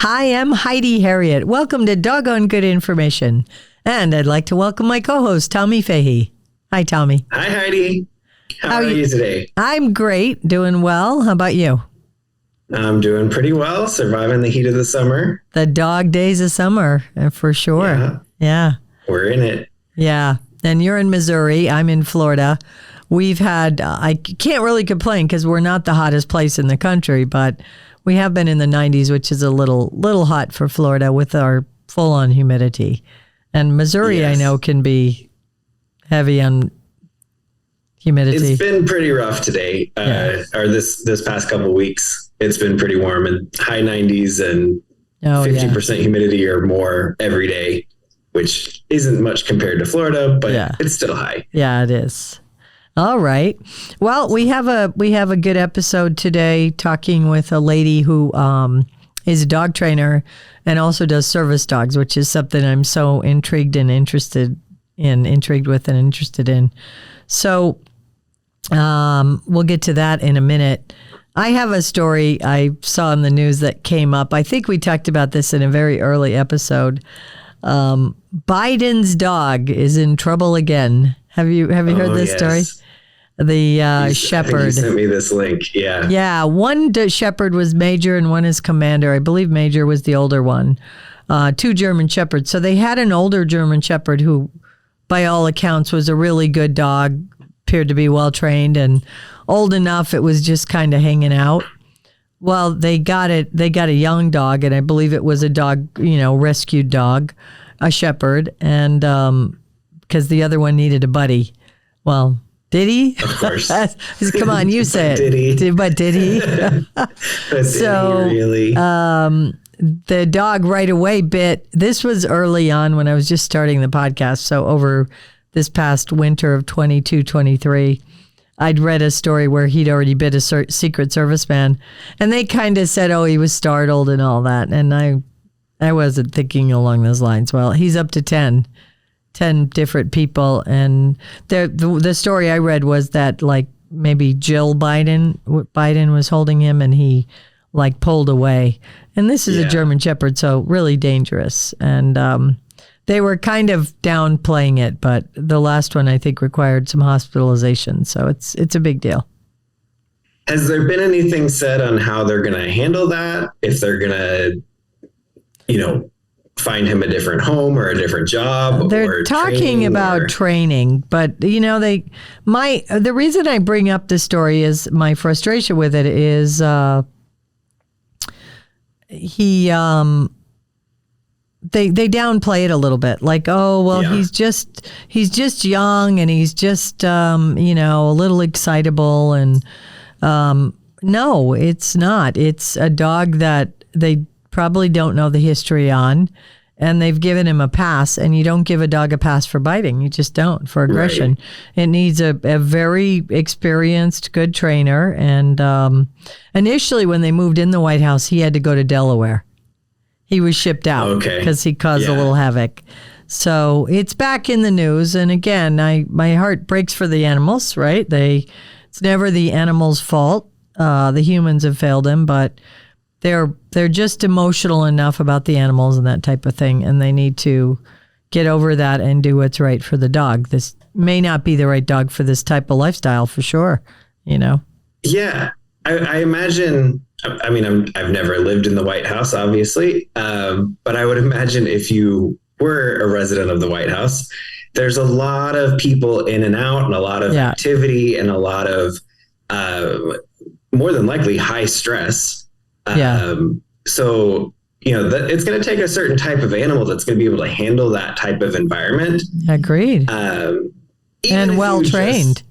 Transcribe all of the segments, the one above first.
Hi, I'm Heidi Harriet. Welcome to Doggone Good Information. And I'd like to welcome my co-host, Tommy Fahey. Hi, Tommy. Hi, Heidi. How are you today? I'm great. Doing well. How about you? I'm doing pretty well. Surviving the heat of the summer. The dog days of summer, for sure. Yeah. We're in it. Yeah. And you're in Missouri. I'm in Florida. We've had, I can't really complain because we're not the hottest place in the country, but we have been in the 90s, which is a little hot for Florida with our full-on humidity. And Missouri, yes, I know, can be heavy on humidity. It's been pretty rough today, or this past couple of weeks. It's been pretty warm and high 90s and 50% humidity or more every day, which isn't much compared to Florida, but it's still high. Yeah, it is. All right. Well, we have a good episode today talking with a lady who is a dog trainer and also does service dogs, which is something I'm so intrigued with and interested in. So we'll get to that in a minute. I have a story I saw in the news that came up. I think we talked about this in a very early episode. Biden's dog is in trouble again. Have you heard this story? The shepherd. I think you sent me this link. Yeah. Yeah. One shepherd was Major and one is Commander. I believe Major was the older one. Two German shepherds. So they had an older German shepherd who, by all accounts, was a really good dog, appeared to be well trained and old enough. It was just kind of hanging out. Well, they got a young dog, and I believe it was a dog, rescued dog, a shepherd, and because the other one needed a buddy. Well, did he? Of course. Come on, you say it. Did he? Did he? So, really? The dog right away bit. This was early on when I was just starting the podcast. So over this past winter of 22-23, I'd read a story where he'd already bit a Secret Service man. And they kind of said, he was startled and all that. And I wasn't thinking along those lines. Well, he's up to 10 different people. And the story I read was that maybe Jill Biden was holding him and he pulled away. And this is a German Shepherd, so really dangerous. And they were kind of downplaying it, but the last one I think required some hospitalization. So it's a big deal. Has there been anything said on how they're going to handle that? If they're going to, find him a different home or a different job? They're talking about training, but the reason I bring up this story is my frustration with it is they downplay it a little bit, he's just young and he's just a little excitable, and no, it's not. It's a dog that they probably don't know the history on, and they've given him a pass, and you don't give a dog a pass for biting. You just don't, for aggression. Right. It needs a very experienced, good trainer. And initially when they moved in the White House, he had to go to Delaware. He was shipped out because he caused a little havoc. So it's back in the news. And again, my heart breaks for the animals, right? It's never the animal's fault. The humans have failed him, but they're just emotional enough about the animals and that type of thing, and they need to get over that and do what's right for the dog. This may not be the right dog for this type of lifestyle, for sure. Yeah, I imagine. I mean, I've never lived in the White House, obviously, but I would imagine if you were a resident of the White House, there's a lot of people in and out, and a lot of activity, and a lot of more than likely high stress. So, it's going to take a certain type of animal that's going to be able to handle that type of environment. Agreed. And well trained.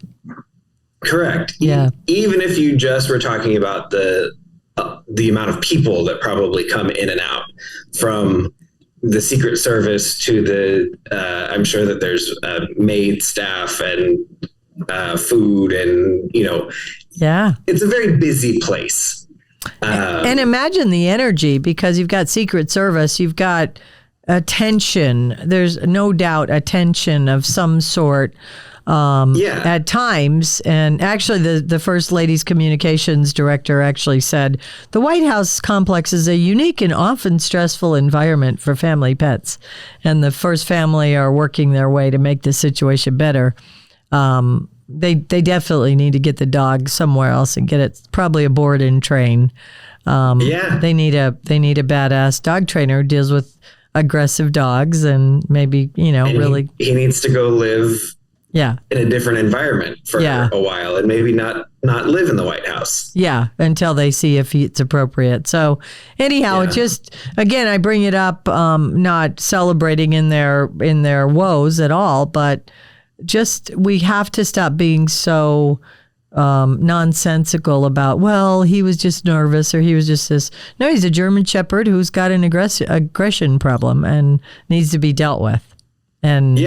Correct. Yeah. Even if you just were talking about the amount of people that probably come in and out, from the Secret Service to the, I'm sure that there's maid staff and food and, it's a very busy place. And imagine the energy, because you've got Secret Service, you've got attention. There's no doubt attention of some sort. at times. And actually, the First Lady's communications director actually said, the White House complex is a unique and often stressful environment for family pets. And the First Family are working their way to make the situation better. They definitely need to get the dog somewhere else and get it probably a board and train. They need a badass dog trainer who deals with aggressive dogs and maybe, really. He needs to go live in a different environment for a while and maybe not live in the White House. Yeah, until they see if it's appropriate. So anyhow, it just, again, I bring it up, not celebrating in their woes at all, but just we have to stop being so nonsensical about, well, he was just nervous or he was just this. No, he's a German Shepherd who's got an aggression problem and needs to be dealt with. And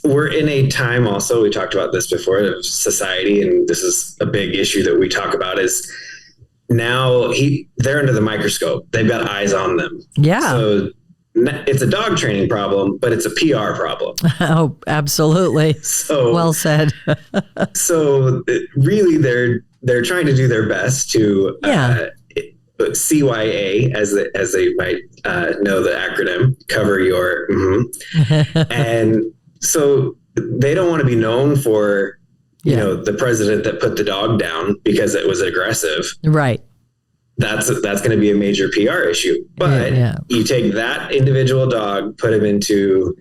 we're in a time also, we talked about this before, of society, and this is a big issue that we talk about, is now they're under the microscope. They've got eyes on them. Yeah. So it's a dog training problem, but it's a PR problem. Oh, absolutely. So well said. So really, they're trying to do their best to CYA, as they might know the acronym, cover your. And so they don't want to be known for the president that put the dog down because it was aggressive. Right. That's going to be a major PR issue. But you take that individual dog, put him into,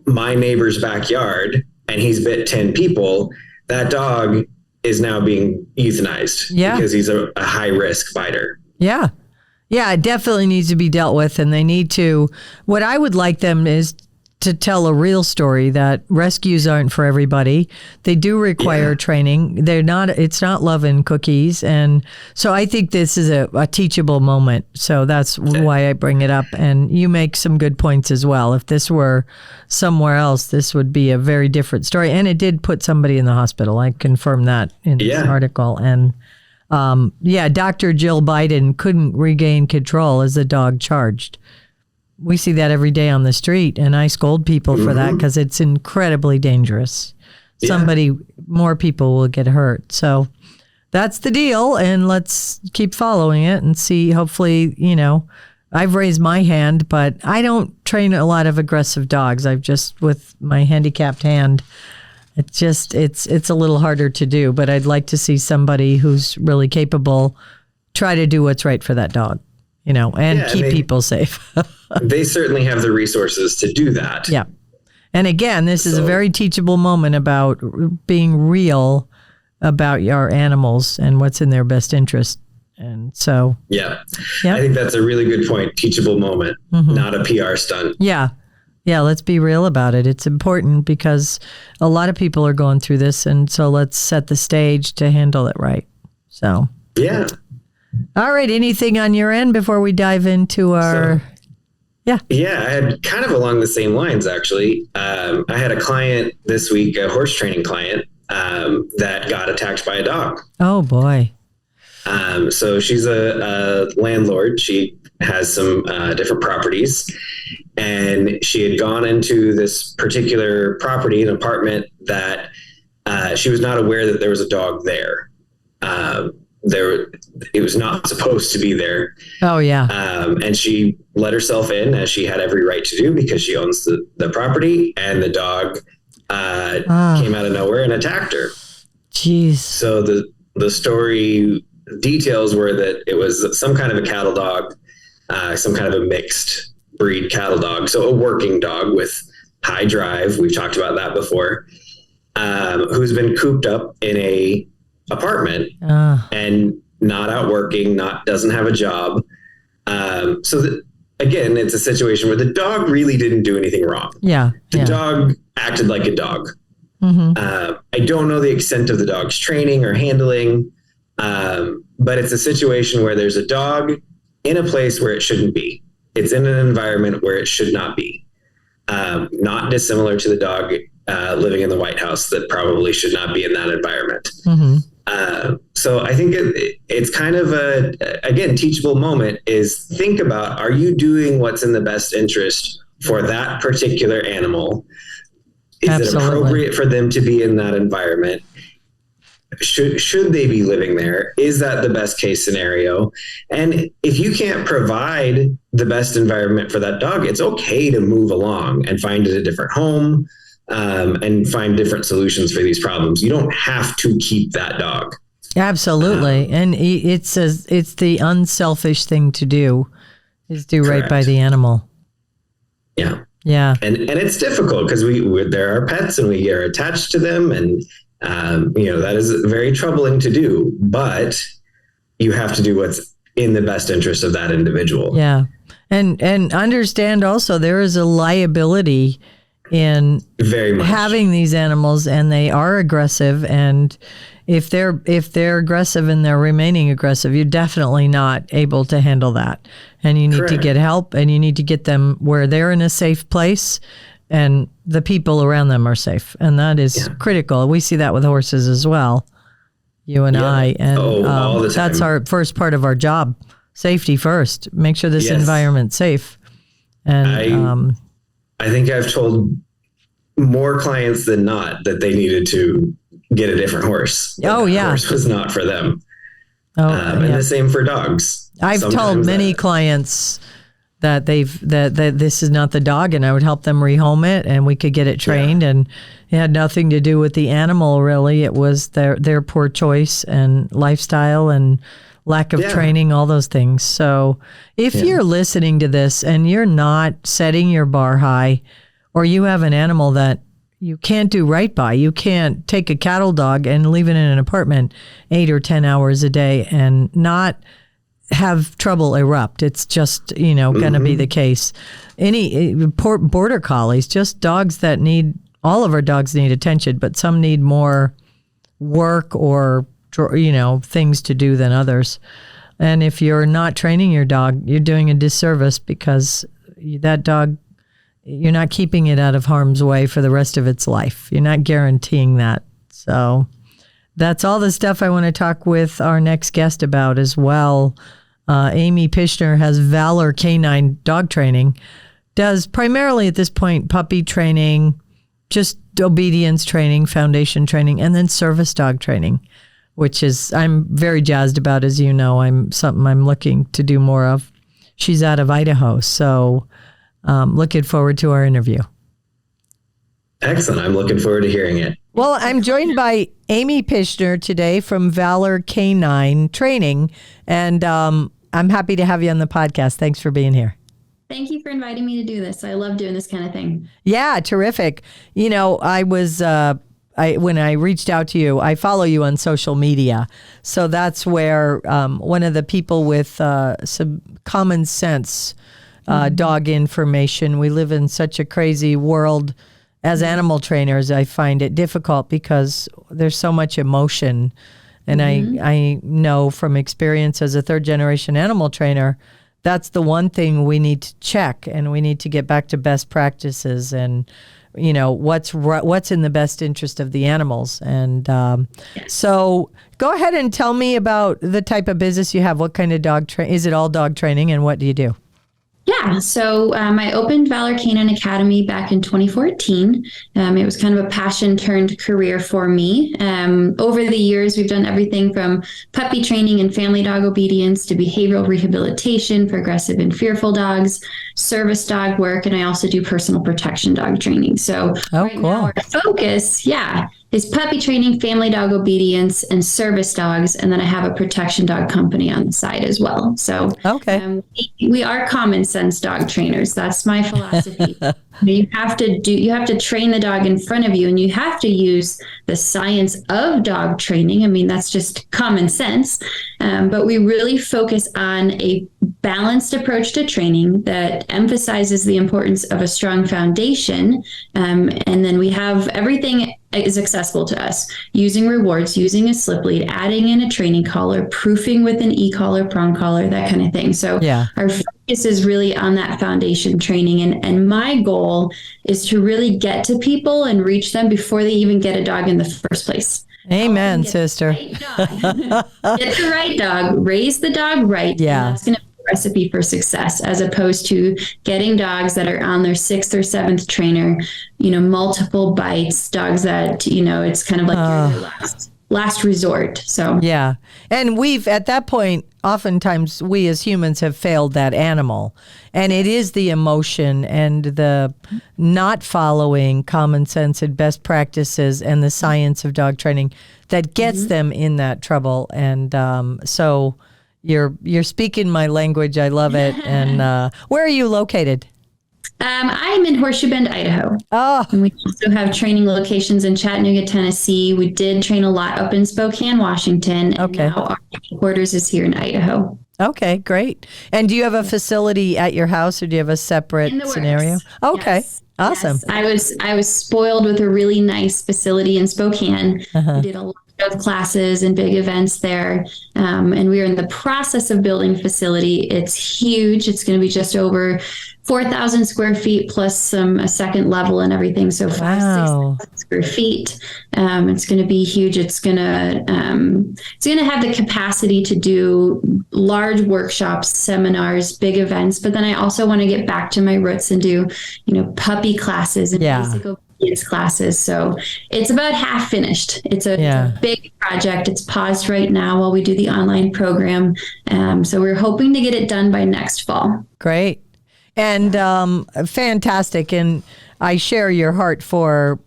my neighbor's backyard, and he's bit 10 people. That dog is now being euthanized because he's a high risk biter. Yeah. Yeah, it definitely needs to be dealt with. And they need to, what I would like them is to tell a real story that rescues aren't for everybody. They do require training. It's not love and cookies. And so I think this is a teachable moment. So that's why I bring it up. And you make some good points as well. If this were somewhere else, this would be a very different story. And it did put somebody in the hospital. I confirmed that in this article. And Dr. Jill Biden couldn't regain control as the dog charged. We see that every day on the street, and I scold people for that because it's incredibly dangerous. More people will get hurt. So that's the deal, and let's keep following it and see. Hopefully, I've raised my hand, but I don't train a lot of aggressive dogs. I've just, with my handicapped hand, it's a little harder to do, but I'd like to see somebody who's really capable try to do what's right for that dog. And keep people safe. They certainly have the resources to do that. Yeah. And again, this is a very teachable moment about being real about your animals and what's in their best interest. And so. I think that's a really good point. Teachable moment, not a PR stunt. Yeah. Yeah. Let's be real about it. It's important because a lot of people are going through this. And so let's set the stage to handle it right. So. Yeah. All right. Anything on your end before we dive into our... I had kind of along the same lines, actually. I had a client this week, a horse training client, that got attacked by a dog. Oh, boy. So she's a landlord. She has some different properties, and she had gone into this particular property, an apartment, that she was not aware that there was a dog there. It was not supposed to be there. Oh, yeah. And she let herself in, as she had every right to do, because she owns the property, and the dog came out of nowhere and attacked her. Jeez. So the story details were that it was some kind of a cattle dog, some kind of a mixed breed cattle dog. So a working dog with high drive. We've talked about that before, who's been cooped up in a apartment and not out working, doesn't have a job. Again, it's a situation where the dog really didn't do anything wrong. Yeah. The dog acted like a dog. I don't know the extent of the dog's training or handling, but it's a situation where there's a dog in a place where it shouldn't be. It's in an environment where it should not be. Not dissimilar to the dog living in the White House that probably should not be in that environment. So I think it's kind of again, teachable moment is think about, are you doing what's in the best interest for that particular animal? Is Absolutely. it appropriate for them to be in that environment? Should they be living there? Is that the best case scenario? And if you can't provide the best environment for that dog, it's okay to move along and find a different home, and find different solutions for these problems. You don't have to keep that dog. Absolutely. And it's the unselfish thing to do, is do Correct. right by the animal. Yeah. Yeah. And it's difficult because they're our pets and we are attached to them, and that is very troubling to do, but you have to do what's in the best interest of that individual. Yeah. And understand also there is a liability in very much having these animals, and they are aggressive, and if they're aggressive and they're remaining aggressive, you're definitely not able to handle that. And you need Correct. to get help, and you need to get them where they're in a safe place and the people around them are safe. And that is critical. We see that with horses as well, you and I. And all the time. That's our first part of our job. Safety first. Make sure this environment's safe. And I think I've told more clients than not that they needed to get a different horse. The horse was not for them. And the same for dogs. I've told many clients that that this is not the dog, and I would help them rehome it, and we could get it trained, and it had nothing to do with the animal really. It was their poor choice and lifestyle and lack of training, all those things. So if you're listening to this and you're not setting your bar high, or you have an animal that you can't do right by, you can't take a cattle dog and leave it in an apartment 8 or 10 hours a day and not have trouble erupt. It's just, going to be the case. Any border collies, just dogs that all of our dogs need attention, but some need more work or, things to do than others. And if you're not training your dog, you're doing a disservice, because that dog, you're not keeping it out of harm's way for the rest of its life. You're not guaranteeing that. So that's all the stuff I want to talk with our next guest about as well. Amy Pishner has Valor Canine dog training, does primarily at this point puppy training, just obedience training, foundation training, and then service dog training, which is I'm very jazzed about. As you know, something I'm looking to do more of. She's out of Idaho, so looking forward to our interview. Excellent. I'm looking forward to hearing it. Well, I'm joined by Amy Pishner today from Valor Canine Training, and I'm happy to have you on the podcast. Thanks for being here. Thank you for inviting me to do this. I love doing this kind of thing. Yeah, terrific. I was when I reached out to you, I follow you on social media, so that's where one of the people with some common sense dog information. We live in such a crazy world. As animal trainers, I find it difficult because there's so much emotion. And I know from experience as a third generation animal trainer, that's the one thing we need to check, and we need to get back to best practices and, what's in the best interest of the animals. And so go ahead and tell me about the type of business you have. What kind of dog is it all dog training, and what do you do? Yeah, so I opened Valor Canine Academy back in 2014. It was kind of a passion turned career for me. Over the years, we've done everything from puppy training and family dog obedience to behavioral rehabilitation for aggressive and fearful dogs, service dog work, and I also do personal protection dog training. So now our focus, is puppy training, family dog obedience, and service dogs. And then I have a protection dog company on the side as well. So we are common sense dog trainers. That's my philosophy. You have to train the dog in front of you, and you have to use the science of dog training. I mean, that's just common sense. But we really focus on a balanced approach to training that emphasizes the importance of a strong foundation. And then we have everything is accessible to us, using rewards, using a slip lead, adding in a training collar, proofing with an e-collar, prong collar, that kind of thing. So our focus is really on that foundation training. And my goal is to really get to people and reach them before they even get a dog in the first place. Amen, sister. Get the right dog, raise the dog right. Yeah. That's going to recipe for success, as opposed to getting dogs that are on their 6th or 7th trainer, multiple bites, dogs that, it's kind of like you're their last resort. So yeah. And at that point, oftentimes we as humans have failed that animal. And it is the emotion and the not following common sense and best practices and the science of dog training that gets them in that trouble. And so you're speaking my language. I love it. And where are you located? I'm in Horseshoe Bend, Idaho. Oh. And we also have training locations in Chattanooga, Tennessee. We did train a lot up in Spokane, Washington. And now our headquarters is here in Idaho. Okay, great. And do you have a facility at your house, or do you have a separate scenario? Okay, yes. Awesome. Yes. I was spoiled with a really nice facility in Spokane. We did a lot of classes and big events there. And we are in the process of building a facility. It's huge. It's going to be just over 4,000 square feet plus a second level and everything. So 6,000 square feet. It's going to be huge. It's going to have the capacity to do large workshops, seminars, big events. But then I also want to get back to my roots and do, puppy classes and basic obedience classes. So it's about half finished. It's a big project. It's paused right now while we do the online program. So we're hoping to get it done by next fall. Great. And fantastic. And I share your heart for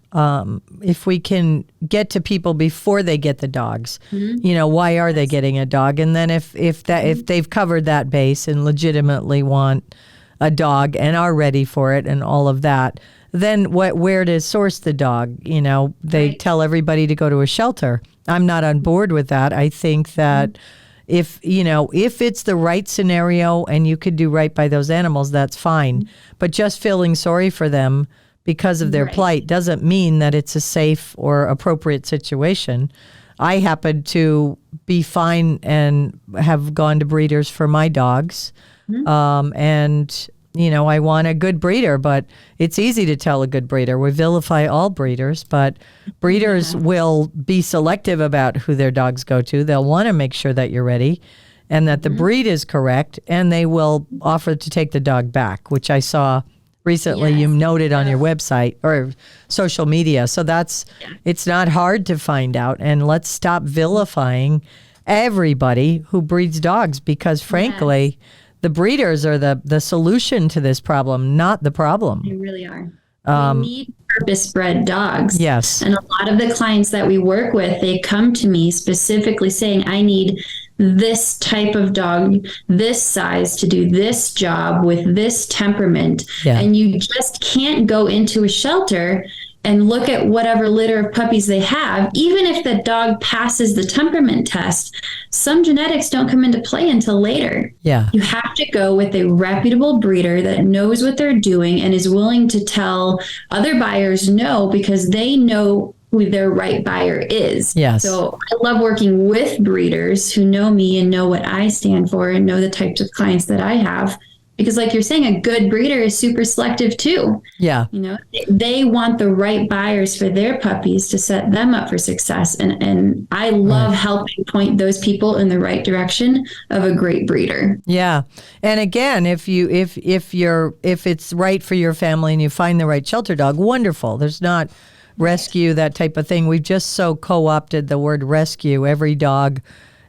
if we can get to people before they get the dogs, why are they getting a dog? And then if they've covered that base and legitimately want a dog and are ready for it and all of that, then where to source the dog? They tell everybody to go to a shelter. I'm not on board with that. I think that if it's the right scenario and you could do right by those animals, that's fine. But just feeling sorry for them because of their plight doesn't mean that it's a safe or appropriate situation. I happen to be fine and have gone to breeders for my dogs. And I want a good breeder, but it's easy to tell a good breeder. We vilify all breeders, but breeders will be selective about who their dogs go to. They'll want to make sure that you're ready and that the breed is correct, and they will offer to take the dog back, which I saw recently you noted on your website or social media. So it's not hard to find out, and let's stop vilifying everybody who breeds dogs because, frankly, the breeders are the solution to this problem, not the problem. They really are. We need purpose-bred dogs. Yes. And a lot of the clients that we work with, they come to me specifically saying, I need this type of dog, this size to do this job with this temperament. Yeah. And you just can't go into a shelter and look at whatever litter of puppies they have. Even if the dog passes the temperament test, some genetics don't come into play until later. Yeah. You have to go with a reputable breeder that knows what they're doing and is willing to tell other buyers no, because they know who their right buyer is. Yes. So I love working with breeders who know me and know what I stand for and know the types of clients that I have. Because like you're saying, a good breeder is super selective too. Yeah. They want the right buyers for their puppies to set them up for success. And I love helping point those people in the right direction of a great breeder. Yeah. And again, if it's right for your family and you find the right shelter dog, wonderful. There's not rescue, that type of thing. We've just so co-opted the word rescue. Every dog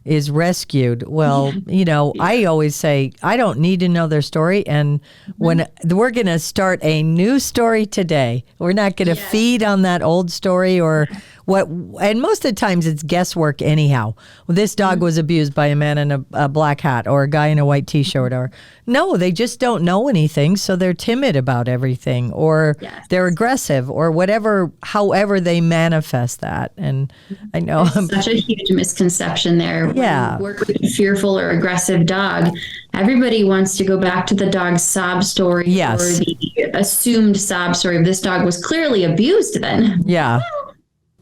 is rescued. Well, I always say, I don't need to know their story. And when we're going to start a new story today, we're not going to feed on that old story or what. And most of the times it's guesswork anyhow. Well, this dog was abused by a man in a black hat or a guy in a white t-shirt, or no, they just don't know anything. So they're timid about everything, or they're aggressive, or whatever, however they manifest that. And I know there's such a huge misconception there. Yeah. When you work with a fearful or aggressive dog, everybody wants to go back to the dog's sob story or the assumed sob story of this dog was clearly abused then. Yeah.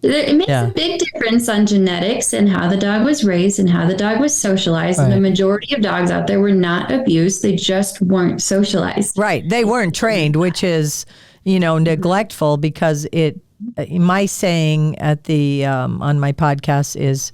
It makes a big difference on genetics and how the dog was raised and how the dog was socialized. Right. And the majority of dogs out there were not abused. They just weren't socialized. Right. They weren't trained, which is, neglectful, because my saying at the on my podcast is,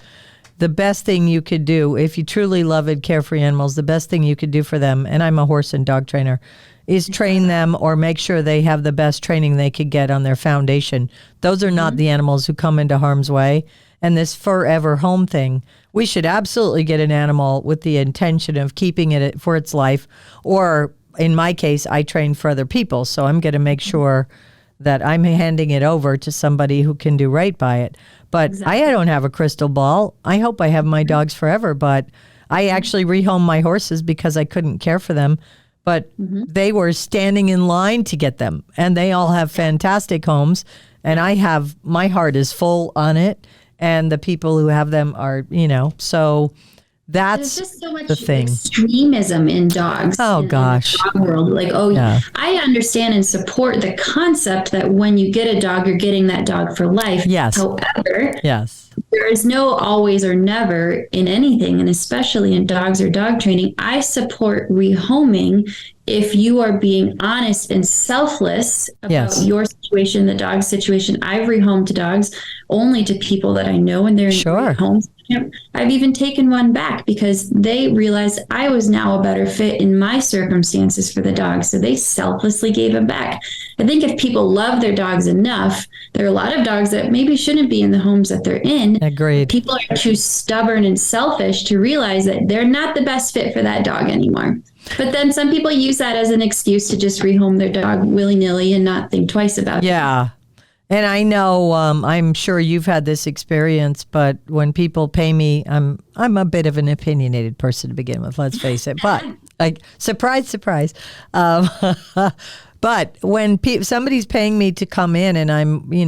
the best thing you could do, if you truly love and care for animals, the best thing you could do for them, and I'm a horse and dog trainer, is train them or make sure they have the best training they could get on their foundation. Those are not the animals who come into harm's way. And this forever home thing, we should absolutely get an animal with the intention of keeping it for its life. Or in my case, I train for other people. So I'm going to make sure that I'm handing it over to somebody who can do right by it. But I don't have a crystal ball. I hope I have my dogs forever. But I actually rehomed my horses because I couldn't care for them. But they were standing in line to get them. And they all have fantastic homes. And my heart is full on it. And the people who have them are, so that's There's just so much the thing. Extremism in dogs. Oh, gosh. The dog world. Like, I understand and support the concept that when you get a dog, you're getting that dog for life. Yes. However, Yes. there is no always or never in anything, and especially in dogs or dog training. I support rehoming if you are being honest and selfless about your situation, the dog's situation. I've rehomed dogs only to people that I know, and they're in great homes. I've even taken one back because they realized I was now a better fit in my circumstances for the dog. So they selflessly gave him back. I think if people love their dogs enough, there are a lot of dogs that maybe shouldn't be in the homes that they're in. Agreed. People are too stubborn and selfish to realize that they're not the best fit for that dog anymore. But then some people use that as an excuse to just rehome their dog willy-nilly and not think twice about it. Yeah. And I know, I'm sure you've had this experience, but when people pay me, I'm a bit of an opinionated person to begin with, let's face it. But surprise, surprise. But when somebody's paying me to come in and I'm, we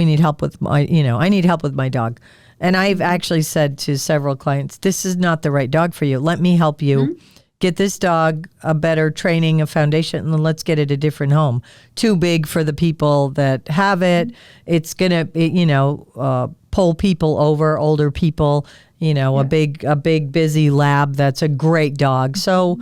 need help with I need help with my dog. And I've actually said to several clients, this is not the right dog for you. Let me help you. Get this dog a better training, a foundation, and then let's get it a different home. Too big for the people that have it. It's going to, pull people over, older people, a big, busy lab. That's a great dog. So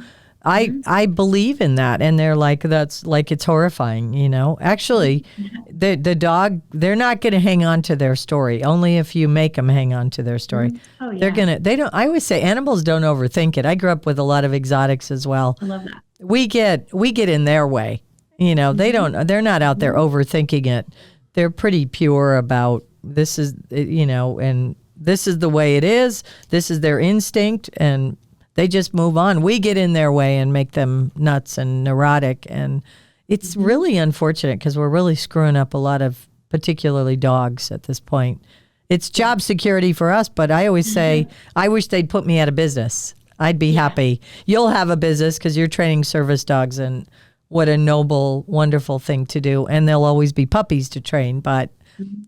I believe in that. And they're like, that's like, it's horrifying, Actually, the dog, they're not going to hang on to their story. Only if you make them hang on to their story. Oh, yeah. I always say animals don't overthink it. I grew up with a lot of exotics as well. I love that. We get in their way. They're not out there overthinking it. They're pretty pure about this is, and this is the way it is. This is their instinct. And they just move on. We get in their way and make them nuts and neurotic. And it's really unfortunate because we're really screwing up a lot of particularly dogs at this point. It's job security for us, but I always say, I wish they'd put me out of business. I'd be happy. You'll have a business because you're training service dogs, and what a noble, wonderful thing to do. And there'll always be puppies to train. But,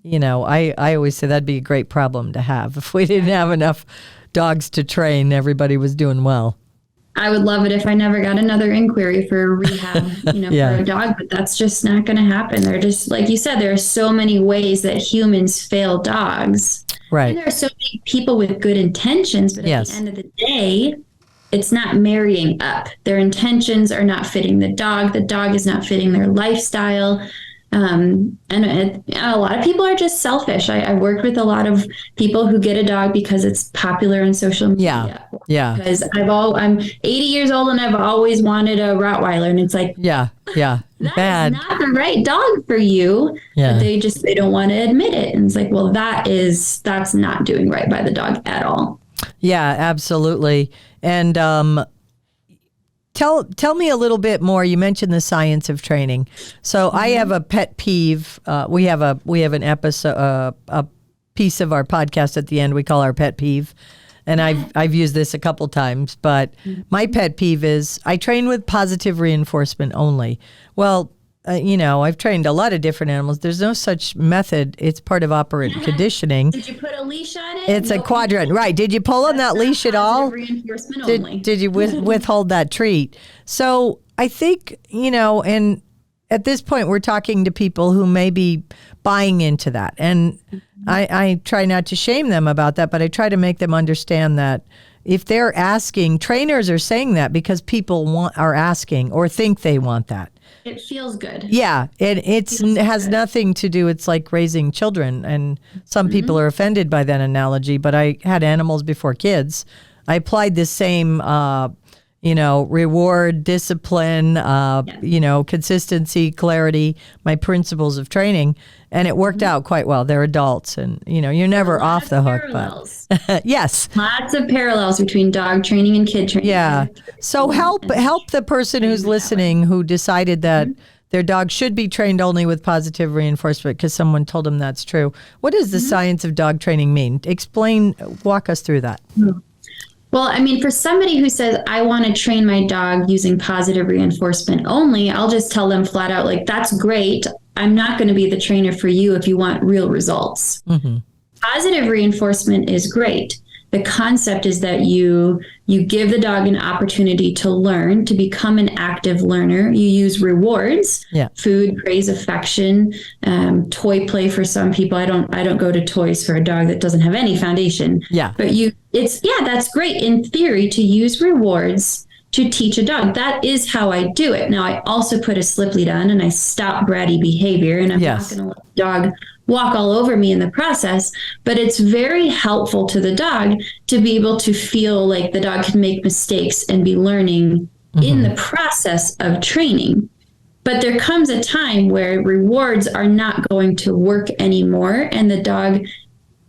I always say that'd be a great problem to have. If we didn't have enough dogs to train, everybody was doing well. I would love it if I never got another inquiry for rehab, for a dog, but that's just not going to happen. They're just, like you said, there are so many ways that humans fail dogs. Right. And there are so many people with good intentions, but at the end of the day, it's not marrying up. Their intentions are not fitting the dog. The dog is not fitting their lifestyle. And a lot of people are just selfish. I worked with a lot of people who get a dog because it's popular on social media. Yeah. Because I'm 80 years old and I've always wanted a Rottweiler, and it's like, yeah. That's not the right dog for you. Yeah. But they don't want to admit it. And it's like, well, that's not doing right by the dog at all. Yeah, absolutely. And Tell me a little bit more. You mentioned the science of training. So I have a pet peeve. We have an episode, a piece of our podcast at the end we call our pet peeve, and I've used this a couple times. But my pet peeve is I train with positive reinforcement only. Well, I've trained a lot of different animals. There's no such method. It's part of operant conditioning. Did you put a leash on it? It's a quadrant, right? Did you pull on that leash at all? Reinforcement only. Did you withhold that treat? So I think, and at this point we're talking to people who may be buying into that. And I try not to shame them about that, but I try to make them understand that if they're asking, trainers are saying that because people are asking or think they want that. It feels good. Yeah, it has nothing to do. It's like raising children, and some people are offended by that analogy. But I had animals before kids. I applied the same, reward, discipline, consistency, clarity, my principles of training, and it worked out quite well. They're adults, and you're never off the hook. But yes, lots of parallels between dog training and kid training. Yeah. So help the person who's listening who decided that their dog should be trained only with positive reinforcement because someone told them that's true. What does the science of dog training mean? Walk us through that. Well, I mean, for somebody who says, I want to train my dog using positive reinforcement only, I'll just tell them flat out, like, that's great. I'm not going to be the trainer for you if you want real results. Positive reinforcement is great. The concept is that you give the dog an opportunity to learn, to become an active learner. You use rewards, food, praise, affection, toy play for some people. I don't go to toys for a dog that doesn't have any foundation. Yeah. But that's great in theory to use rewards to teach a dog. That is how I do it. Now, I also put a slip lead on and I stop bratty behavior, and I'm not going to let the dog walk all over me in the process, but it's very helpful to the dog to be able to feel like the dog can make mistakes and be learning in the process of training. But there comes a time where rewards are not going to work anymore, and the dog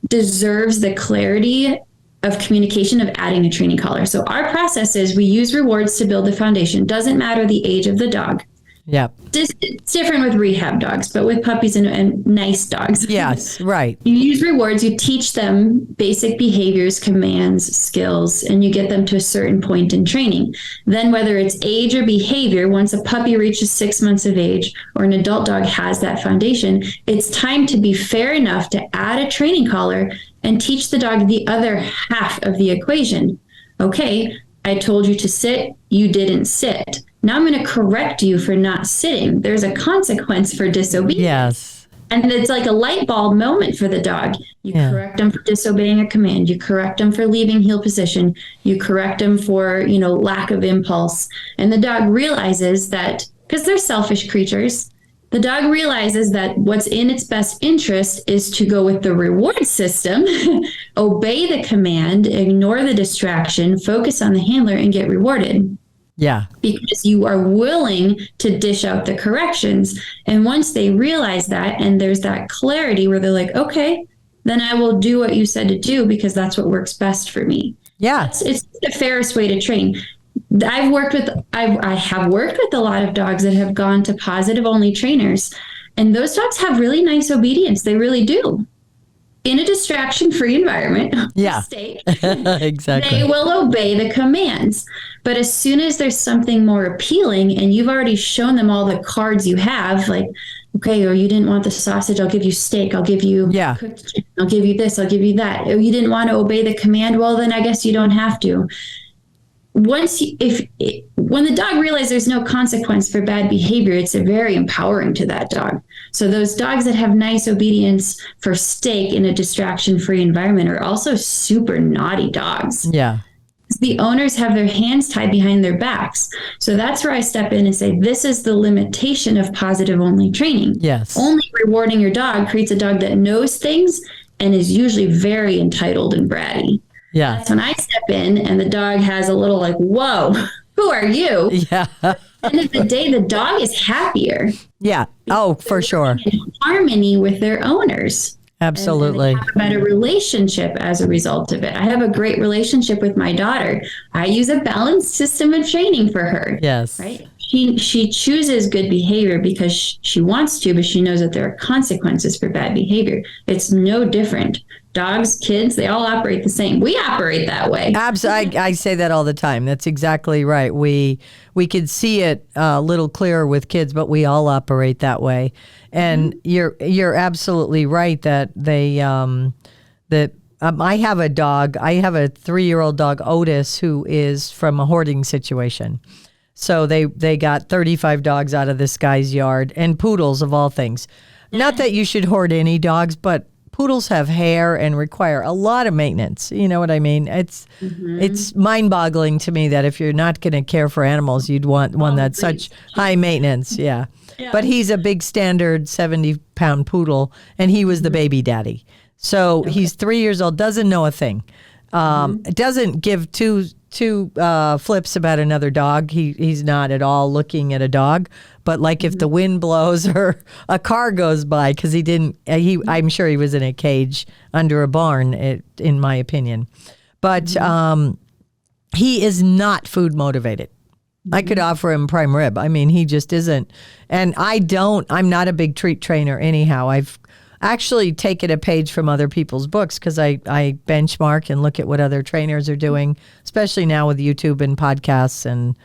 deserves the clarity of communication of adding a training collar. So our process is we use rewards to build the foundation. Doesn't matter the age of the dog. Yeah. It's different with rehab dogs, but with puppies and nice dogs. Yes, right. You use rewards, you teach them basic behaviors, commands, skills, and you get them to a certain point in training. Then whether it's age or behavior, once a puppy reaches 6 months of age or an adult dog has that foundation, it's time to be fair enough to add a training collar and teach the dog the other half of the equation. Okay, I told you to sit, you didn't sit. Now I'm going to correct you for not sitting. There's a consequence for disobedience. Yes. And it's like a light bulb moment for the dog. You correct them for disobeying a command. You correct them for leaving heel position. You correct them for, lack of impulse. And the dog realizes that, because they're selfish creatures, the dog realizes that what's in its best interest is to go with the reward system, obey the command, ignore the distraction, focus on the handler, and get rewarded. Yeah. Because you are willing to dish out the corrections. And once they realize that, and there's that clarity where they're like, okay, then I will do what you said to do because that's what works best for me. Yeah. It's the fairest way to train. I have worked with a lot of dogs that have gone to positive only trainers, and those dogs have really nice obedience. They really do. In a distraction-free environment, state, exactly. They will obey the commands. But as soon as there's something more appealing and you've already shown them all the cards you have, like, okay, or you didn't want the sausage, I'll give you steak, I'll give you cooked chicken, I'll give you this, I'll give you that. Or you didn't want to obey the command, well, then I guess you don't have to. When the dog realizes there's no consequence for bad behavior, it's very empowering to that dog. So those dogs that have nice obedience for steak in a distraction-free environment are also super naughty dogs. Yeah. The owners have their hands tied behind their backs. So that's where I step in and say, this is the limitation of positive only training. Yes. Only rewarding your dog creates a dog that knows things and is usually very entitled and bratty. Yeah. That's when I step in and the dog has a little like, whoa, who are you? Yeah. At the end of the day, the dog is happier. Yeah. Oh, for sure. In harmony with their owners. Absolutely. And they have a better relationship as a result of it. I have a great relationship with my daughter. I use a balanced system of training for her. Yes. Right? She chooses good behavior because she wants to, but she knows that there are consequences for bad behavior. It's no different. Dogs, kids, they all operate the same. We operate that way. Absolutely. I say that all the time. That's exactly right. We could see it a little clearer with kids, but we all operate that way. And you're absolutely right that I have a dog. I have a 3-year-old dog, Otis, who is from a hoarding situation. So they got 35 dogs out of this guy's yard, and poodles of all things. Not that you should hoard any dogs, but poodles have hair and require a lot of maintenance. You know what I mean? It's mind-boggling to me that if you're not going to care for animals, you'd want one that's such high maintenance. Yeah. But he's a big standard 70-pound poodle, and he was the baby daddy. So he's 3 years old, doesn't know a thing. Doesn't give two flips about another dog. He's not at all looking at a dog. But like if the wind blows or a car goes by, because I'm sure he was in a cage under a barn, in my opinion. But he is not food motivated. I could offer him prime rib. I mean, he just isn't. And I'm not a big treat trainer anyhow. I've actually taken a page from other people's books because I benchmark and look at what other trainers are doing, especially now with YouTube and podcasts and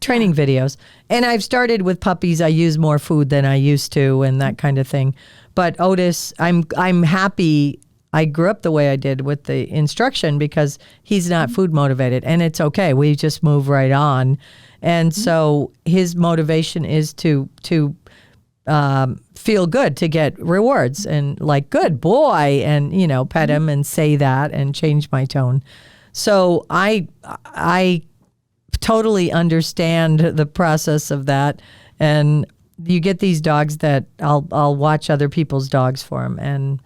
training videos. And I've started with puppies. I use more food than I used to and that kind of thing. But Otis, I'm happy I grew up the way I did with the instruction because he's not food motivated, and it's okay. We just move right on. And so his motivation is to feel good, to get rewards and like, good boy, and, pet him and say that and change my tone. So I totally understand the process of that. And you get these dogs that I'll watch other people's dogs for them. And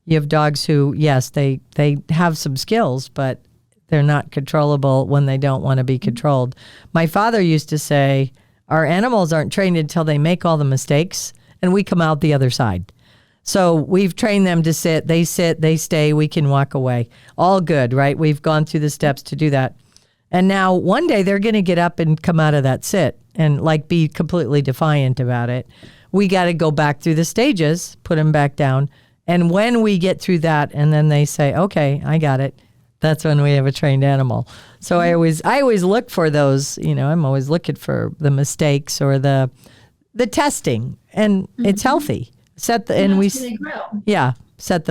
you have dogs who, yes, they have some skills, but they're not controllable when they don't want to be controlled. My father used to say, our animals aren't trained until they make all the mistakes and we come out the other side. So we've trained them to sit, they stay, we can walk away. All good, right? We've gone through the steps to do that. And now one day they're going to get up and come out of that sit and like be completely defiant about it. We got to go back through the stages, put them back down. And when we get through that and then they say, okay, I got it, that's when we have a trained animal. So I always look for those, I'm always looking for the mistakes or the testing, and it's healthy. Set the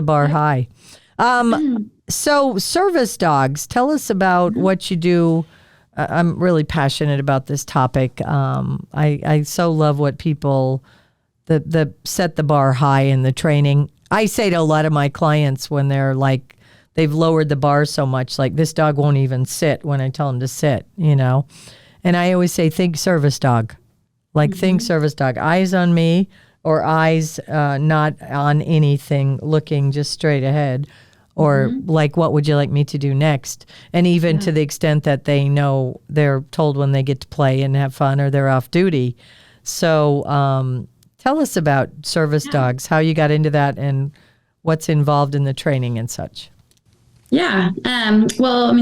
bar high. So service dogs, tell us about what you do. I'm really passionate about this topic. I so love what people, the set the bar high in the training. I say to a lot of my clients when they're like, they've lowered the bar so much, like this dog won't even sit when I tell him to sit, And I always say, think service dog. Think service dog. Eyes on me or eyes not on anything, looking just straight ahead. Or what would you like me to do next? And even to the extent that they know they're told when they get to play and have fun or they're off duty. So tell us about service dogs, how you got into that and what's involved in the training and such. Yeah.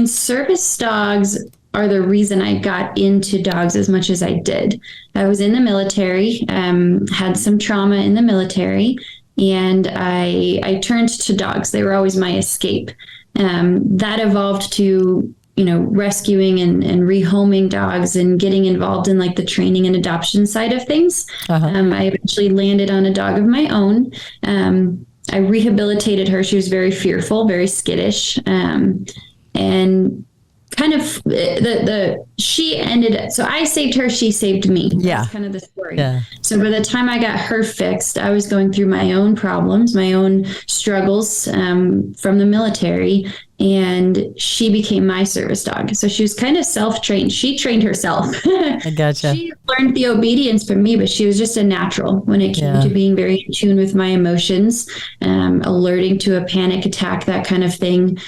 Service dogs are the reason I got into dogs as much as I did. I was in the military, had some trauma in the military, and I turned to dogs. They were always my escape. That evolved to, rescuing and rehoming dogs and getting involved in the training and adoption side of things. I eventually landed on a dog of my own. I rehabilitated her. She was very fearful, very skittish. And kind of she ended, so I saved her, she saved me. That's kind of the story. Yeah. So by the time I got her fixed, I was going through my own problems, my own struggles from the military, and she became my service dog. So she was kind of self-trained. She trained herself. I gotcha. She learned the obedience from me, but she was just a natural when it came to being very in tune with my emotions, alerting to a panic attack, that kind of thing,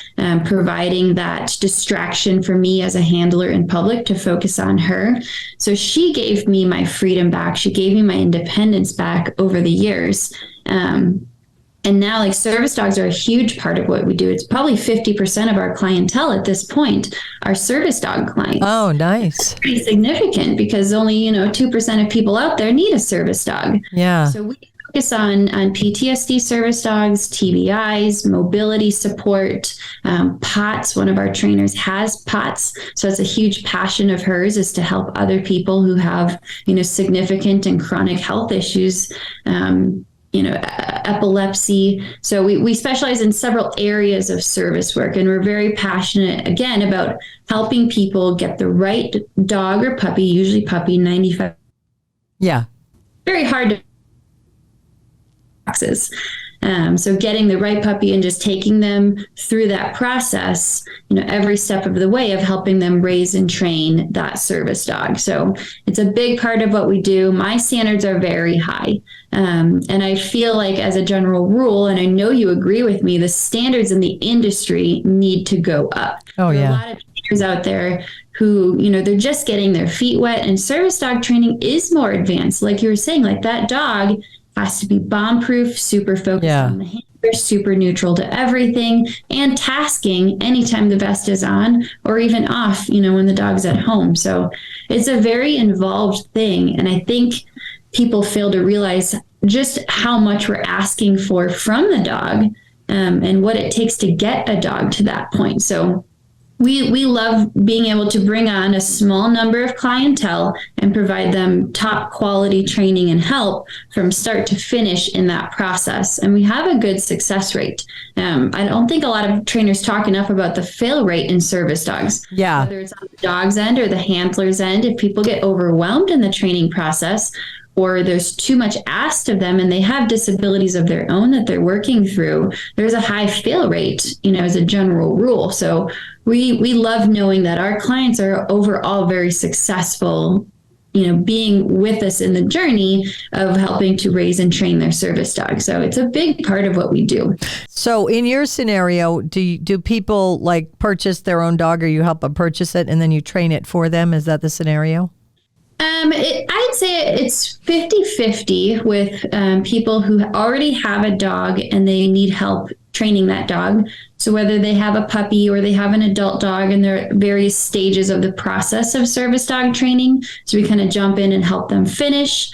providing that distraction for me as a handler in public to focus on her. So she gave me my freedom back. She gave me my independence back over the years. And now service dogs are a huge part of what we do. It's probably 50% of our clientele at this point are service dog clients. Oh, nice. It's pretty significant because only, 2% of people out there need a service dog. Yeah. So we focus on PTSD service dogs, TBIs, mobility support, POTS. One of our trainers has POTS. So it's a huge passion of hers is to help other people who have, significant and chronic health issues, epilepsy. So we specialize in several areas of service work, and we're very passionate, again, about helping people get the right dog or puppy, usually puppy, 95. Yeah. Very hard to boxes. So getting the right puppy and just taking them through that process, every step of the way of helping them raise and train that service dog. So it's a big part of what we do. My standards are very high. And I feel like, as a general rule, and I know you agree with me, the standards in the industry need to go up. Oh, yeah. There are a lot of trainers out there who, they're just getting their feet wet, and service dog training is more advanced. Like you were saying, like that dog has to be bomb proof, super focused on the handler, super neutral to everything, and tasking anytime the vest is on or even off, when the dog's at home. So it's a very involved thing. And I think people fail to realize just how much we're asking for from the dog, and what it takes to get a dog to that point. So we love being able to bring on a small number of clientele and provide them top quality training and help from start to finish in that process. And we have a good success rate. I don't think a lot of trainers talk enough about the fail rate in service dogs. Yeah. Whether it's on the dog's end or the handler's end, if people get overwhelmed in the training process, or there's too much asked of them and they have disabilities of their own that they're working through, there's a high fail rate, as a general rule. So we love knowing that our clients are overall very successful, being with us in the journey of helping to raise and train their service dog. So it's a big part of what we do. So in your scenario, do people like purchase their own dog, or you help them purchase it and then you train it for them? Is that the scenario? I'd say it's 50-50 with people who already have a dog and they need help training that dog. So whether they have a puppy or they have an adult dog, and there are various stages of the process of service dog training. So we kind of jump in and help them finish.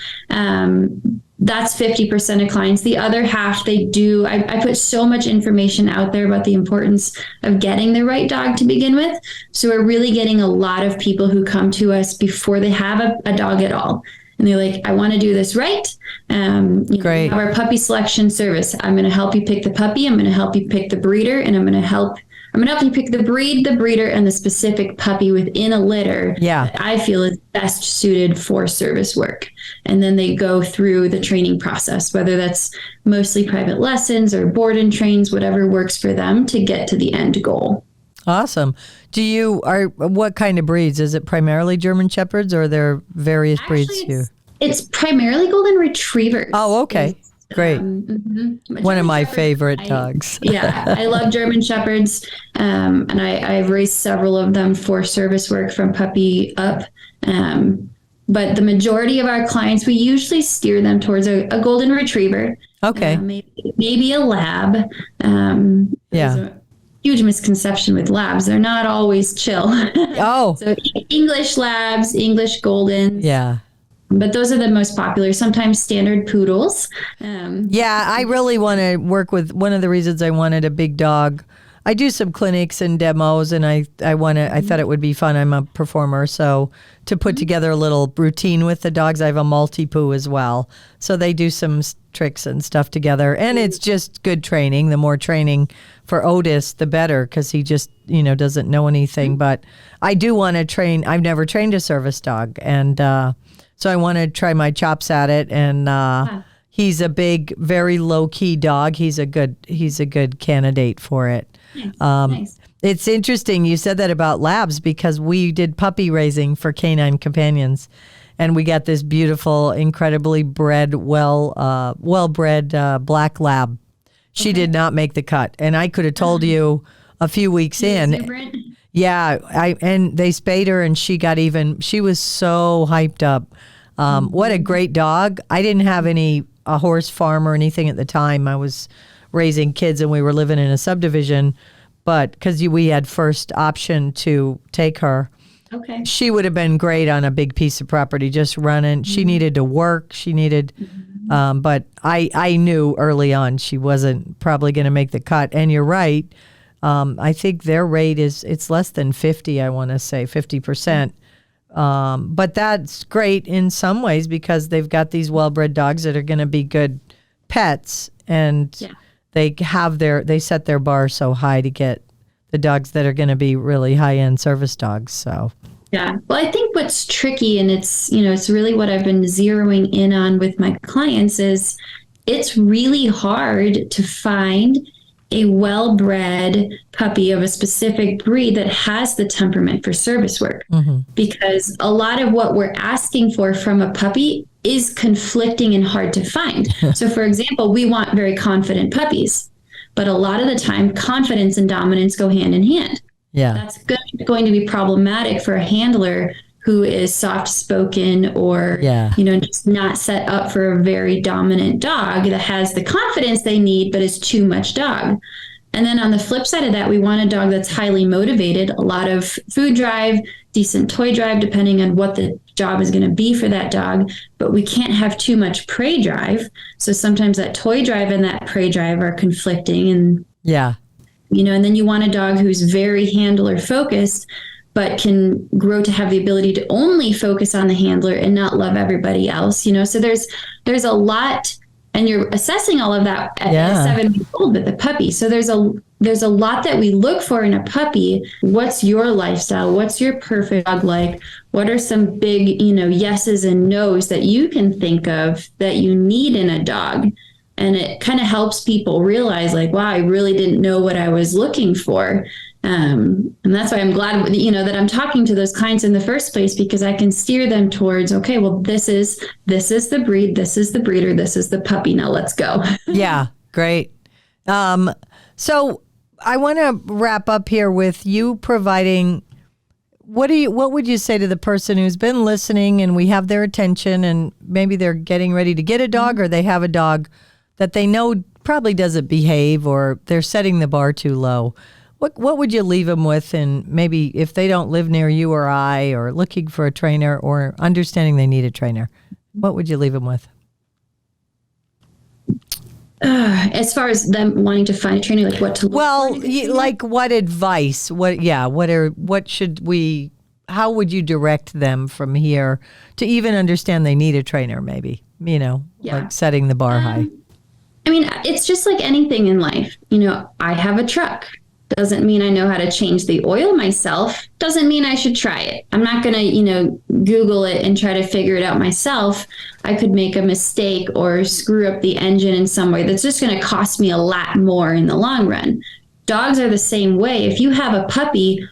That's 50% of clients. The other half, they do. I put so much information out there about the importance of getting the right dog to begin with. So we're really getting a lot of people who come to us before they have a dog at all. And they're like, I want to do this right. Great. We have our puppy selection service. I'm going to help you pick the puppy. I'm going to help you pick the breeder. And I'm going to help you pick the breed, the breeder, and the specific puppy within a litter that I feel is best suited for service work. And then they go through the training process, whether that's mostly private lessons or board and trains, whatever works for them to get to the end goal. Awesome. What kind of breeds? Is it primarily German Shepherds, or are there various breeds here? It's primarily Golden Retrievers. Oh, okay. Great. One of my favorite dogs. I love German Shepherds. And I've raised several of them for service work from puppy up. But the majority of our clients, we usually steer them towards a Golden Retriever. Okay. Maybe a Lab. There's a huge misconception with Labs. They're not always chill. Oh. So English Labs, English Goldens. Yeah. But those are the most popular, sometimes standard poodles. I really want to work with, one of the reasons I wanted a big dog. I do some clinics and demos, and I thought it would be fun. I'm a performer, so to put together a little routine with the dogs. I have a multi-poo as well. So they do some tricks and stuff together, and it's just good training. The more training for Otis, the better, because he just, doesn't know anything. But I do want to train. I've never trained a service dog, and so I want to try my chops at it. And he's a big, very low-key dog. He's a good candidate for it. Nice. It's interesting you said that about Labs, because we did puppy raising for Canine Companions, and we got this beautiful, incredibly bred, well-bred black lab. She did not make the cut, and I could have told you a few weeks in. Exuberant. Yeah, and they spayed her, and she was so hyped up. What a great dog. I didn't have a horse farm or anything at the time. I was raising kids, and we were living in a subdivision, but because we had first option to take her. Okay. She would have been great on a big piece of property, just running. Mm-hmm. She needed to work. She needed, but I knew early on she wasn't probably going to make the cut. And you're right. I think their rate it's less than 50, I want to say 50%. But that's great in some ways, because they've got these well-bred dogs that are going to be good pets, and they set their bar so high to get the dogs that are going to be really high-end service dogs. So yeah, well, I think what's tricky, and it's really what I've been zeroing in on with my clients, is it's really hard to find a well-bred puppy of a specific breed that has the temperament for service work, because a lot of what we're asking for from a puppy is conflicting and hard to find. So for example, we want very confident puppies, but a lot of the time confidence and dominance go hand in hand. Yeah. That's going to be problematic for a handler who is soft-spoken or, just not set up for a very dominant dog that has the confidence they need, but is too much dog. And then on the flip side of that, we want a dog that's highly motivated, a lot of food drive, decent toy drive, depending on what the job is going to be for that dog. But we can't have too much prey drive. So sometimes that toy drive and that prey drive are conflicting. And, and then you want a dog who's very handler focused, but can grow to have the ability to only focus on the handler and not love everybody else, So there's a lot, and you're assessing all of that at 7-week-old with a puppy. So there's a lot that we look for in a puppy. What's your lifestyle? What's your perfect dog like? What are some big, yeses and nos that you can think of that you need in a dog? And it kind of helps people realize, like, wow, I really didn't know what I was looking for. And that's why I'm glad, that I'm talking to those clients in the first place, because I can steer them towards, okay, well, this is the breed, this is the breeder, this is the puppy. Now let's go. Yeah, great. So I want to wrap up here with you providing, what would you say to the person who's been listening and we have their attention and maybe they're getting ready to get a dog, or they have a dog that they know probably doesn't behave, or they're setting the bar too low? What would you leave them with? And maybe if they don't live near you or I, or looking for a trainer, or understanding they need a trainer, what would you leave them with? As far as them wanting to find a trainer, like what to look for? Like what advice? How would you direct them from here to even understand they need a trainer, maybe, like setting the bar high? I mean, it's just like anything in life. I have a truck. Doesn't mean I know how to change the oil myself. Doesn't mean I should try it. I'm not going to, Google it and try to figure it out myself. I could make a mistake or screw up the engine in some way that's just going to cost me a lot more in the long run. Dogs are the same way. If you have a puppy,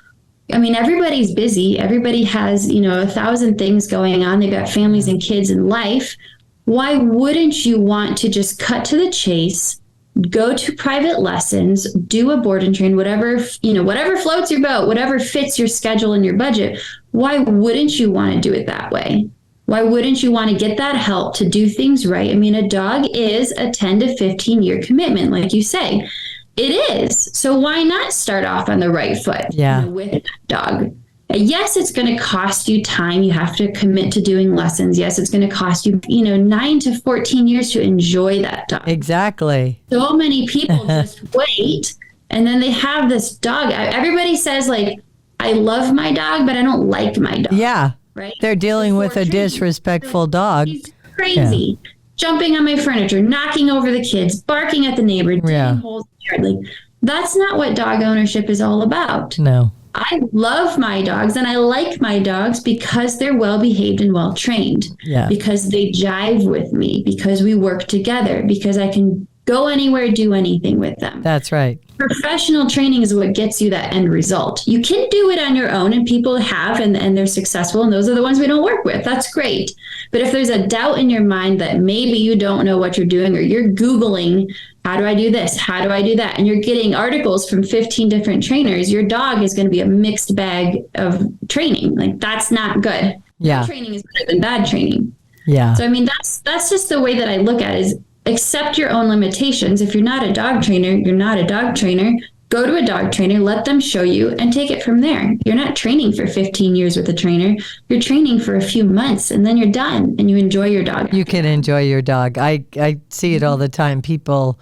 I mean, everybody's busy. Everybody has, 1,000 things going on. They've got families and kids and life. Why wouldn't you want to just cut to the chase, go to private lessons, do a board and train, whatever floats your boat, whatever fits your schedule and your budget? Why wouldn't you want to do it that way? Why wouldn't you want to get that help to do things right? I mean, a dog is a 10 to 15 year commitment, like you say. It is. So why not start off on the right foot with that dog? Yes, it's going to cost you time. You have to commit to doing lessons. Yes, it's going to cost you, 9 to 14 years to enjoy that dog. Exactly. So many people just wait, and then they have this dog. Everybody says, like, I love my dog, but I don't like my dog. Yeah. Right? They're dealing with a disrespectful dog. He's crazy. Yeah. Jumping on my furniture, knocking over the kids, barking at the neighbor, digging holes in the yard. Like, that's not what dog ownership is all about. No. I love my dogs and I like my dogs because they're well behaved and well trained. Yeah. Because they jive with me, because we work together, because I can go anywhere, do anything with them. That's right. Professional training is what gets you that end result. You can do it on your own, and people have, and they're successful, and those are the ones we don't work with. That's great. But if there's a doubt in your mind that maybe you don't know what you're doing, or you're Googling, how do I do this? How do I do that? And you're getting articles from 15 different trainers, your dog is going to be a mixed bag of training. Like, that's not good. Yeah. Good training is better than bad training. Yeah. So, I mean, that's just the way that I look at it, is accept your own limitations. If you're not a dog trainer, you're not a dog trainer. Go to a dog trainer, let them show you, and take it from there. You're not training for 15 years with a trainer. You're training for a few months, and then you're done, and you enjoy your dog. You can enjoy your dog. I see it all the time. People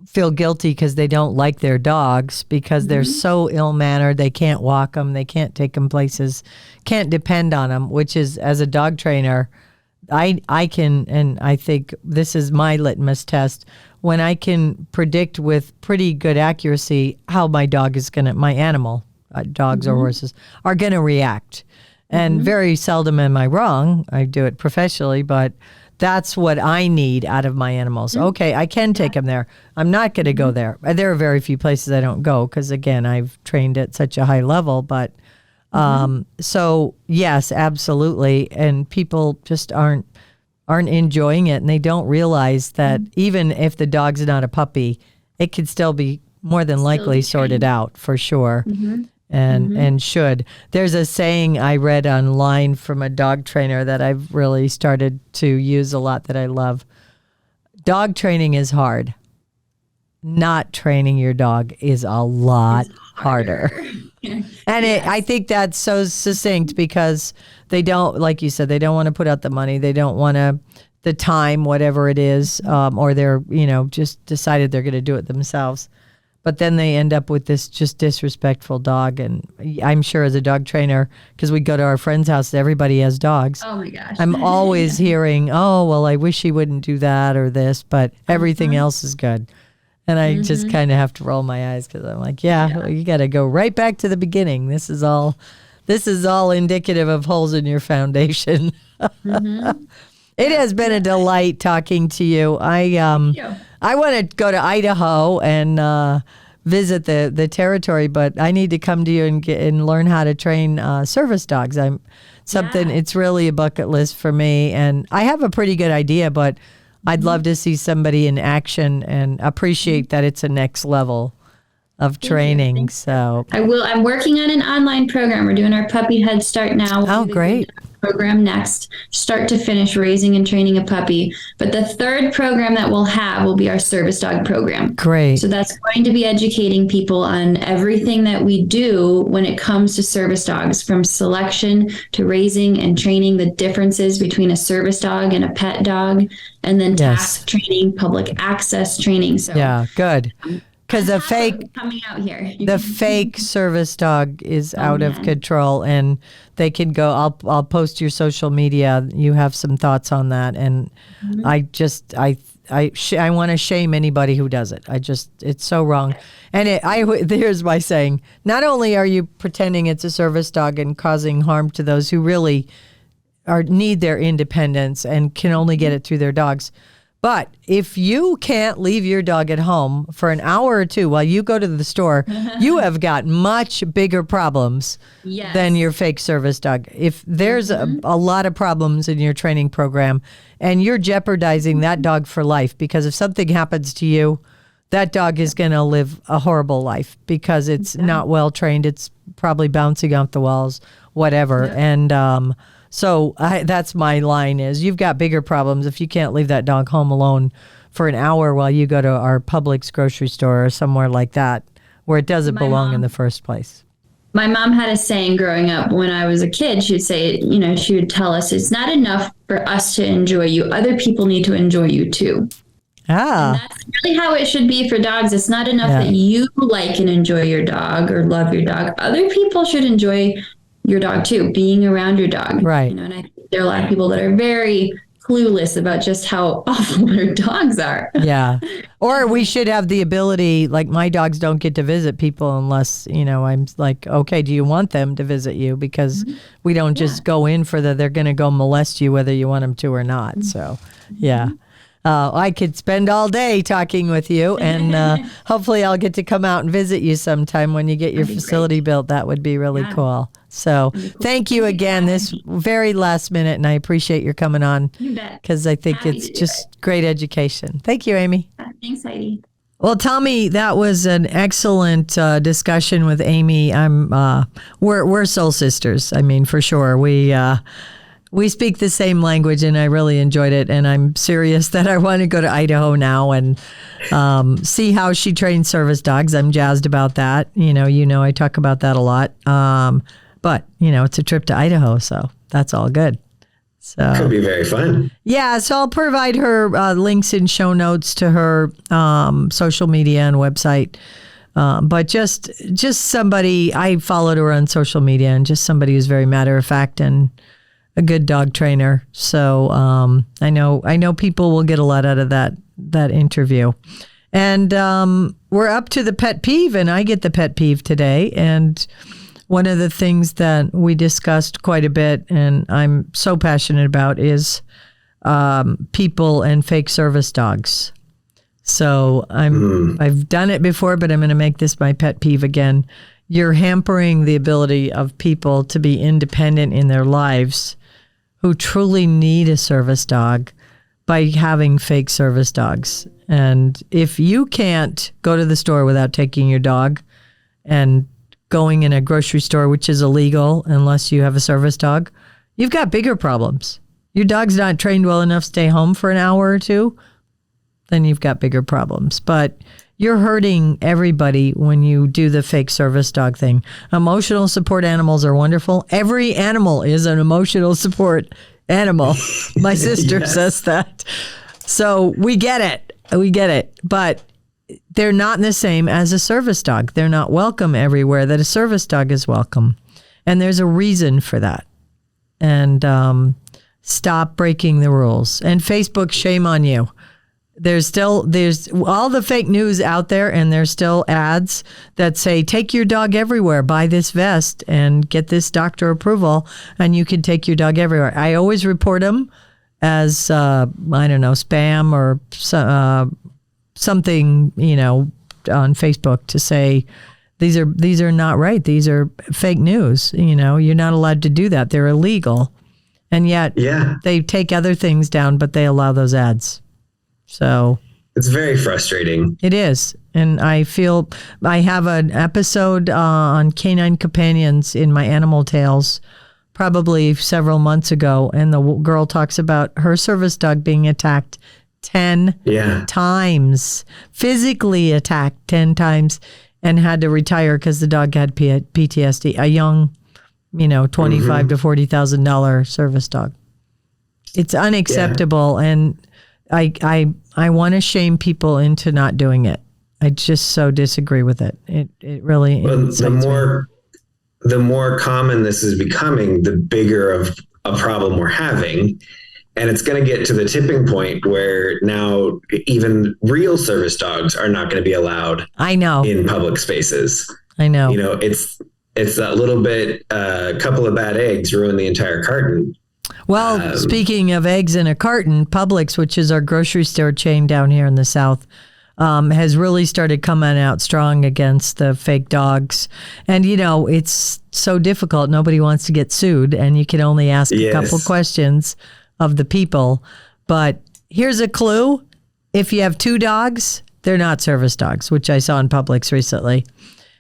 feel guilty because they don't like their dogs because they're so ill-mannered. They can't walk them. They can't take them places. Can't depend on them, which is, as a dog trainer, I can, and I think this is my litmus test, when I can predict with pretty good accuracy how my dog is going to, my animal, dogs or horses, are going to react. And very seldom am I wrong. I do it professionally, but that's what I need out of my animals. Okay, I can take them there. I'm not going to go there. There are very few places I don't go because, again, I've trained at such a high level. But so, yes, absolutely. And people just aren't enjoying it, and they don't realize that even if the dog's not a puppy, it could still be more than likely sorted out for sure. And should. There's a saying I read online from a dog trainer that I've really started to use a lot that I love. Dog training is hard. Not training your dog is a lot harder. And I think that's so succinct because they don't, like you said, they don't want to put out the money. They don't want to, the time, whatever it is, or they're, just decided they're going to do it themselves. But then they end up with this just disrespectful dog. And I'm sure as a dog trainer, because we go to our friend's house, everybody has dogs. Oh my gosh. I'm always hearing, oh, well, I wish he wouldn't do that or this, but everything else is good. And I just kind of have to roll my eyes because I'm like, well, you got to go right back to the beginning. This is all indicative of holes in your foundation. It has been a delight talking to you. I want to go to Idaho and visit the territory, but I need to come to you and learn how to train service dogs. It's really a bucket list for me, and I have a pretty good idea, but I'd love to see somebody in action and appreciate that it's a next level of training. So I will. I'm working on an online program. We're doing our puppy head start now. Oh, great. Program next, start to finish raising and training a puppy. But the third program that we'll have will be our service dog program. Great. So that's going to be educating people on everything that we do when it comes to service dogs, from selection to raising and training, the differences between a service dog and a pet dog, and then task training, public access training. So yeah, good. Because the fake service dog is out of control, and they can go. I'll post your social media. You have some thoughts on that, and I want to shame anybody who does it. It's so wrong. And here's my saying: not only are you pretending it's a service dog and causing harm to those who really need their independence and can only get it through their dogs. But if you can't leave your dog at home for an hour or two while you go to the store, you have got much bigger problems than your fake service dog. If there's a lot of problems in your training program and you're jeopardizing that dog for life, because if something happens to you, that dog is going to live a horrible life because it's not well trained. It's probably bouncing off the walls, whatever. And so that's my line is you've got bigger problems if you can't leave that dog home alone for an hour while you go to our Publix grocery store or somewhere like that where it doesn't belong in the first place. My mom had a saying growing up when I was a kid. She would say, she would tell us, it's not enough for us to enjoy you. Other people need to enjoy you too. And that's really how it should be for dogs. It's not enough that you like and enjoy your dog or love your dog. Other people should enjoy your dog too, being around your dog. Right. And I think there are a lot of people that are very clueless about just how awful their dogs are. Yeah. Or we should have the ability, like my dogs don't get to visit people unless, I'm like, okay, do you want them to visit you? Because we don't just go in for they're going to go molest you whether you want them to or not. So, yeah. I could spend all day talking with you, and hopefully I'll get to come out and visit you sometime when you get your facility built. That would be really cool. So thank you again this very last minute, and I appreciate your coming on because I think it's just great education. Thank you, Amy. Thanks, Heidi. Well, Tommy, that was an excellent discussion with Amy. We're soul sisters. I mean, for sure. We speak the same language, and I really enjoyed it. And I'm serious that I want to go to Idaho now and see how she trains service dogs. I'm jazzed about that. I talk about that a lot. But it's a trip to Idaho, so that's all good. So could be very fun. Yeah, so I'll provide her links and show notes to her social media and website. But just somebody, I followed her on social media, and just somebody who's very matter of fact and a good dog trainer. So I know people will get a lot out of that interview. And we're up to the pet peeve, and I get the pet peeve today. And one of the things that we discussed quite a bit, and I'm so passionate about, is people and fake service dogs. So I've done it before, but I'm going to make this my pet peeve again. You're hampering the ability of people to be independent in their lives who truly need a service dog by having fake service dogs. And if you can't go to the store without taking your dog and going in a grocery store, which is illegal unless you have a service dog, you've got bigger problems. Your dog's not trained well enough to stay home for an hour or two, then you've got bigger problems. But you're hurting everybody when you do the fake service dog thing. Emotional support animals are wonderful. Every animal is an emotional support animal. My sister says that. So we get it. But they're not the same as a service dog. They're not welcome everywhere that a service dog is welcome. And there's a reason for that. And stop breaking the rules. And Facebook, shame on you. There's all the fake news out there, and there's still ads that say, take your dog everywhere, buy this vest and get this doctor approval, and you can take your dog everywhere. I always report them as, spam or something, on Facebook to say, these are not right. These are fake news. You're not allowed to do that. They're illegal. And yet they take other things down, but they allow those ads. So it's very frustrating. It is. And I feel I have an episode on canine companions in my Animal Tales probably several months ago. And the girl talks about her service dog being attacked 10 times, physically attacked 10 times, and had to retire because the dog had PTSD, a young, $25,000 to $40,000 service dog. It's unacceptable. And I want to shame people into not doing it. I just so disagree with it. It really. Well, the more common this is becoming, the bigger of a problem we're having, and it's going to get to the tipping point where now even real service dogs are not going to be allowed. I know. In public spaces. I know. It's that little bit. A couple of bad eggs ruin the entire carton. Well, speaking of eggs in a carton, Publix, which is our grocery store chain down here in the South, has really started coming out strong against the fake dogs. And, it's so difficult. Nobody wants to get sued, and you can only ask a couple questions of the people. But here's a clue. If you have two dogs, they're not service dogs, which I saw in Publix recently.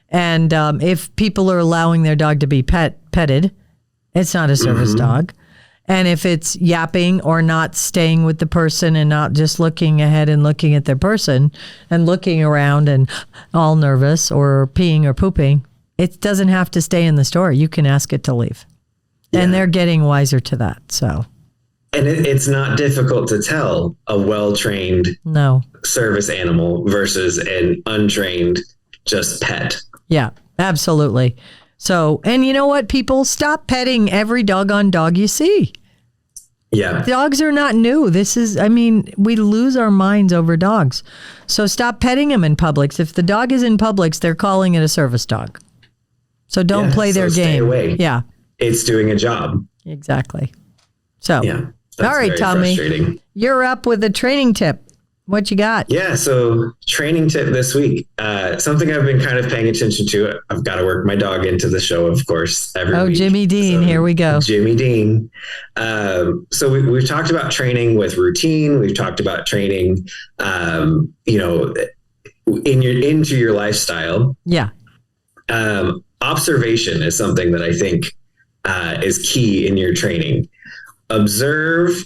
And if people are allowing their dog to be petted, it's not a service dog. And if it's yapping or not staying with the person and not just looking ahead and looking at their person and looking around and all nervous or peeing or pooping, it doesn't have to stay in the store. You can ask it to leave. Yeah. And they're getting wiser to that. So, and it's not difficult to tell a well-trained service animal versus an untrained just pet. Yeah, absolutely. So, and you know what, people? Stop petting every doggone dog you see. Yeah. Dogs are not new. We lose our minds over dogs. So stop petting them in Publix. If the dog is in Publix, they're calling it a service dog. So don't play their game. Stay away. Yeah. It's doing a job. Exactly. So, all right, Tommy, you're up with a training tip. What you got? Yeah, so training tip this week. Something I've been kind of paying attention to. I've got to work my dog into the show, of course, every week. Jimmy Dean, so, here we go. Jimmy Dean. So we've talked about training with routine. We've talked about training, into your lifestyle. Yeah. Observation is something that I think is key in your training. Observe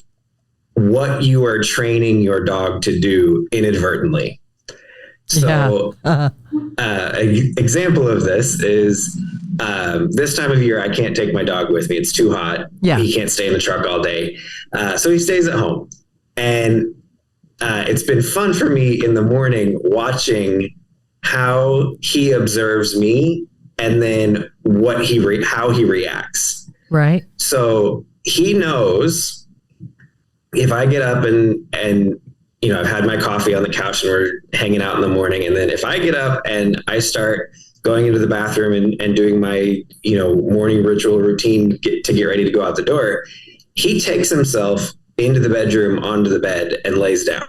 what you are training your dog to do inadvertently. So an example of this is this time of year, I can't take my dog with me. It's too hot. Yeah. He can't stay in the truck all day. So he stays at home. And it's been fun for me in the morning watching how he observes me and then how he reacts. Right. So he knows if I get up and I've had my coffee on the couch and we're hanging out in the morning, and then if I get up and I start going into the bathroom and doing my, morning ritual routine to get ready to go out the door, he takes himself into the bedroom, onto the bed, and lays down.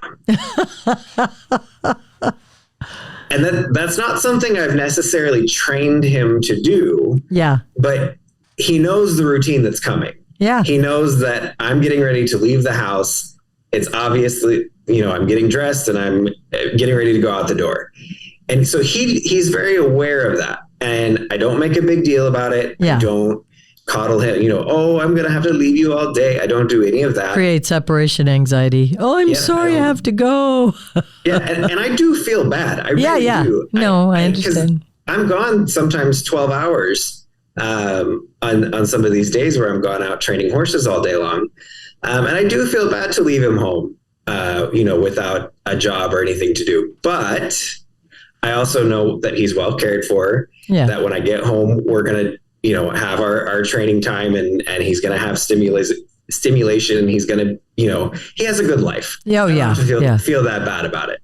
And that's not something I've necessarily trained him to do. Yeah. But he knows the routine that's coming. Yeah. He knows that I'm getting ready to leave the house. It's obviously, I'm getting dressed and I'm getting ready to go out the door. And so he's very aware of that. And I don't make a big deal about it. Yeah. I don't coddle him, I'm going to have to leave you all day. I don't do any of that. Create separation anxiety. Oh, I'm sorry I have to go. Yeah. And I do feel bad. I really do. No, I understand. I'm gone sometimes 12 hours on some of these days where I'm gone out training horses all day long. And I do feel bad to leave him home, without a job or anything to do. But I also know that he's well cared for, that when I get home, we're going to, have our training time and he's going to have stimulation and he's going to, he has a good life. Oh, yeah. Feel that bad about it.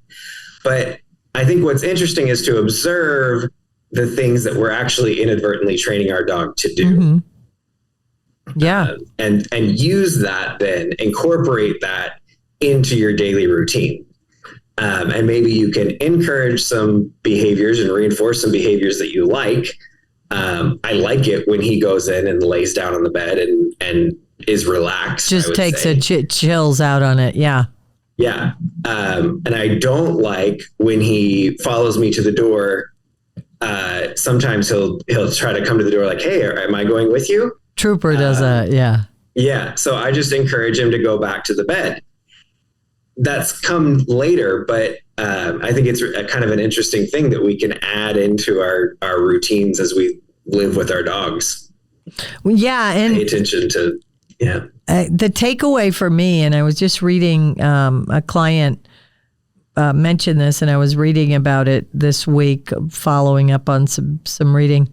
But I think what's interesting is to observe the things that we're actually inadvertently training our dog to do. Mm-hmm. Yeah. And use that, then incorporate that into your daily routine. And maybe you can encourage some behaviors and reinforce some behaviors that you like. I like it when he goes in and lays down on the bed and is relaxed. Just takes chills out on it. Yeah. Yeah. And I don't like when he follows me to the door. Sometimes he'll try to come to the door like, hey, am I going with you? Trooper does that. Yeah. Yeah. So I just encourage him to go back to the bed. That's come later, but I think it's a kind of an interesting thing that we can add into our routines as we live with our dogs. Yeah. And pay attention to, the takeaway for me, and I was just reading a client mention this, and I was reading about it this week, following up on some reading.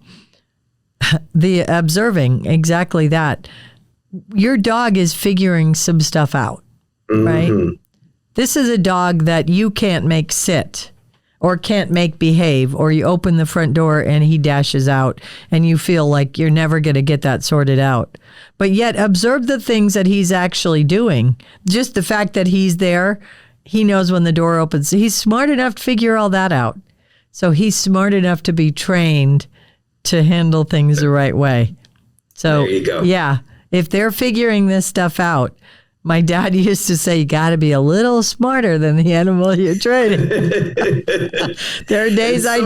The observing, exactly that. Your dog is figuring some stuff out, right? Mm-hmm. This is a dog that you can't make sit or can't make behave, or you open the front door and he dashes out and you feel like you're never going to get that sorted out. But yet observe the things that he's actually doing. Just the fact that he's there, he knows when the door opens. He's smart enough to figure all that out. So he's smart enough to be trained to handle things the right way. So there you go. Yeah, if they're figuring this stuff out, my dad used to say, you got to be a little smarter than the animal you're training. There are days I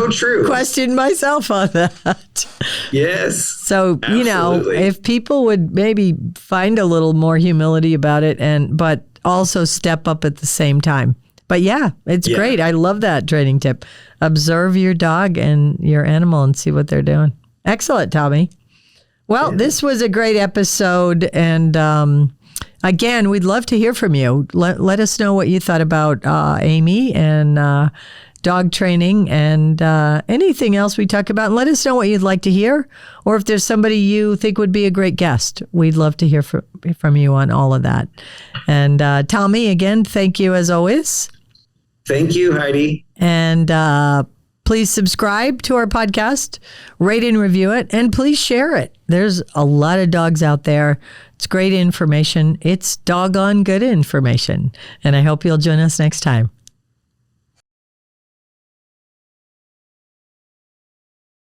question myself on that. Yes. So, absolutely. If people would maybe find a little more humility about it, but also step up at the same time. But it's great. I love that training tip. Observe your dog and your animal and see what they're doing. Excellent, Tommy. Well, this was a great episode. And again, we'd love to hear from you. Let us know what you thought about Amy and dog training and anything else we talk about. And let us know what you'd like to hear, or if there's somebody you think would be a great guest. We'd love to hear from you on all of that. And Tommy, again, thank you as always. Thank you, Heidi. And please subscribe to our podcast, rate and review it, and please share it. There's a lot of dogs out there. It's great information. It's doggone good information. And I hope you'll join us next time.